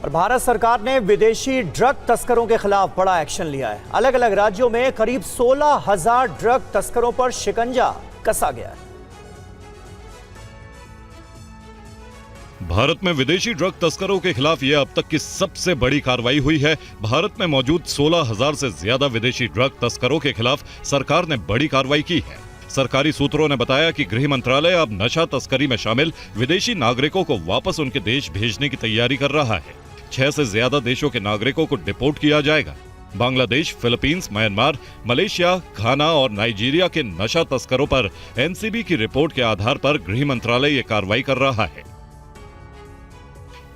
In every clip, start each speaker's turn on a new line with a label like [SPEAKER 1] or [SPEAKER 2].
[SPEAKER 1] और भारत सरकार ने विदेशी ड्रग तस्करों के खिलाफ बड़ा एक्शन लिया है। अलग अलग राज्यों में करीब 16,000 ड्रग तस्करों पर शिकंजा कसा गया है।
[SPEAKER 2] भारत में विदेशी ड्रग तस्करों के खिलाफ यह अब तक की सबसे बड़ी कार्रवाई हुई है। भारत में मौजूद 16,000 से ज्यादा विदेशी ड्रग तस्करों के खिलाफ सरकार ने बड़ी कार्रवाई की है। सरकारी सूत्रों ने बताया कि गृह मंत्रालय अब नशा तस्करी में शामिल विदेशी नागरिकों को वापस उनके देश भेजने की तैयारी कर रहा है। 6 से ज्यादा देशों के नागरिकों को डिपोर्ट किया जाएगा। बांग्लादेश, फिलीपींस, म्यांमार, मलेशिया, घाना और नाइजीरिया के नशा तस्करों पर एनसीबी की रिपोर्ट के आधार पर गृह मंत्रालय ये कार्रवाई कर रहा है।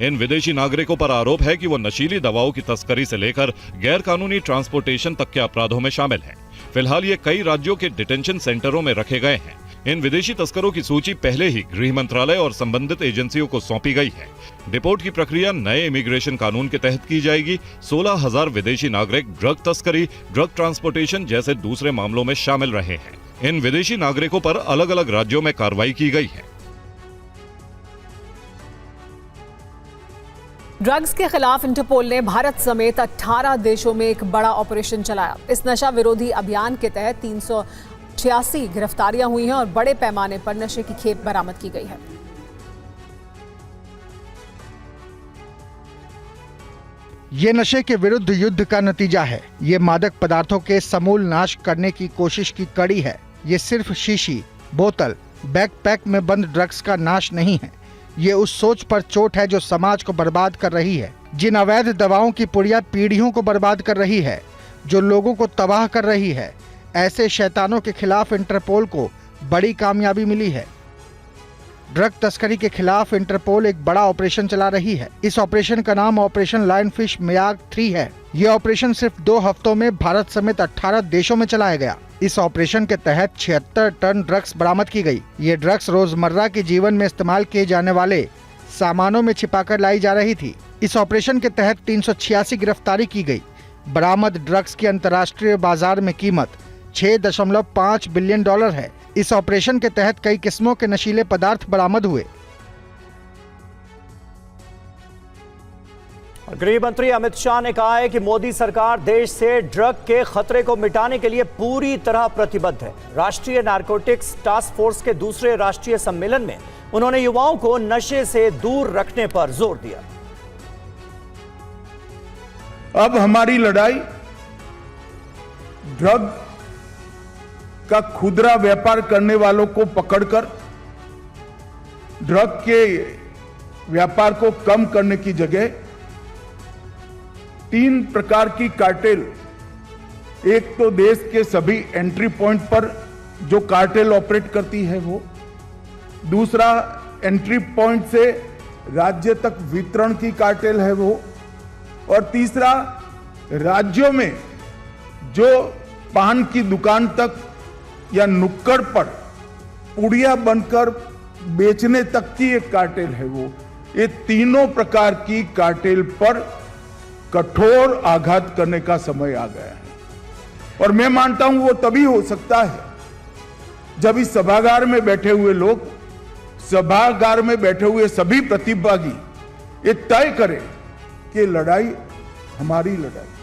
[SPEAKER 2] इन विदेशी नागरिकों पर आरोप है कि वो नशीली दवाओं की तस्करी से लेकर गैर कानूनी ट्रांसपोर्टेशन तक के अपराधों में शामिल हैं। फिलहाल ये कई राज्यों के डिटेंशन सेंटरों में रखे गए हैं। इन विदेशी तस्करों की सूची पहले ही गृह मंत्रालय और संबंधित एजेंसियों को सौंपी गई है। डिपोर्ट की प्रक्रिया नए इमिग्रेशन कानून के तहत की जाएगी। 16,000 विदेशी नागरिक ड्रग तस्करी, ड्रग ट्रांसपोर्टेशन जैसे दूसरे मामलों में शामिल रहे हैं। इन विदेशी नागरिकों पर अलग अलग राज्यों में कार्रवाई की गई है।
[SPEAKER 3] ड्रग्स के खिलाफ इंटरपोल ने भारत समेत 18 देशों में एक बड़ा ऑपरेशन चलाया। इस नशा विरोधी अभियान के तहत 386 गिरफ्तारियां हुई हैं और बड़े पैमाने पर नशे की खेप बरामद की गई है।
[SPEAKER 4] ये नशे के विरुद्ध युद्ध का नतीजा है। ये मादक पदार्थों के समूल नाश करने की कोशिश की कड़ी है। ये सिर्फ शीशी, बोतल, बैकपैक में बंद ड्रग्स का नाश नहीं है। ये उस सोच पर चोट है जो समाज को बर्बाद कर रही है, जिन अवैध दवाओं की पुड़िया पीढ़ियों को बर्बाद कर रही है, जो लोगों को तबाह कर रही है। ऐसे शैतानों के खिलाफ इंटरपोल को बड़ी कामयाबी मिली है। ड्रग तस्करी के खिलाफ इंटरपोल एक बड़ा ऑपरेशन चला रही है। इस ऑपरेशन का नाम ऑपरेशन लायन फिश मियाग 3 है। ये ऑपरेशन सिर्फ 2 हफ्तों में भारत समेत 18 देशों में चलाया गया। इस ऑपरेशन के तहत 76 टन ड्रग्स बरामद की गई। ये ड्रग्स रोजमर्रा के जीवन में इस्तेमाल किए जाने वाले सामानों में छिपाकर लाई जा रही थी। इस ऑपरेशन के तहत 386 गिरफ्तारी की गई। बरामद ड्रग्स की अंतर्राष्ट्रीय बाजार में कीमत $6.5 बिलियन है। इस ऑपरेशन के तहत कई किस्मों के नशीले पदार्थ बरामद हुए।
[SPEAKER 1] गृह मंत्री अमित शाह ने कहा है कि मोदी सरकार देश से ड्रग के खतरे को मिटाने के लिए पूरी तरह प्रतिबद्ध है। राष्ट्रीय नारकोटिक्स टास्क फोर्स के दूसरे राष्ट्रीय सम्मेलन में उन्होंने युवाओं को नशे से दूर रखने पर जोर दिया।
[SPEAKER 5] अब हमारी लड़ाई ड्रग का खुदरा व्यापार करने वालों को पकड़कर ड्रग के व्यापार को कम करने की जगह 3 प्रकार की कार्टेल, एक तो देश के सभी एंट्री पॉइंट पर जो कार्टेल ऑपरेट करती है वो, दूसरा एंट्री पॉइंट से राज्य तक वितरण की कार्टेल है वो, और तीसरा राज्यों में जो पान की दुकान तक या नुक्कड़ पर पुड़िया बनकर बेचने तक की एक कार्टेल है वो। ये तीनों प्रकार की कार्टेल पर कठोर आघात करने का समय आ गया है। और मैं मानता हूं वो तभी हो सकता है जब इस सभागार में बैठे हुए लोग, सभागार में बैठे हुए सभी प्रतिभागी ये तय करें कि लड़ाई हमारी लड़ाई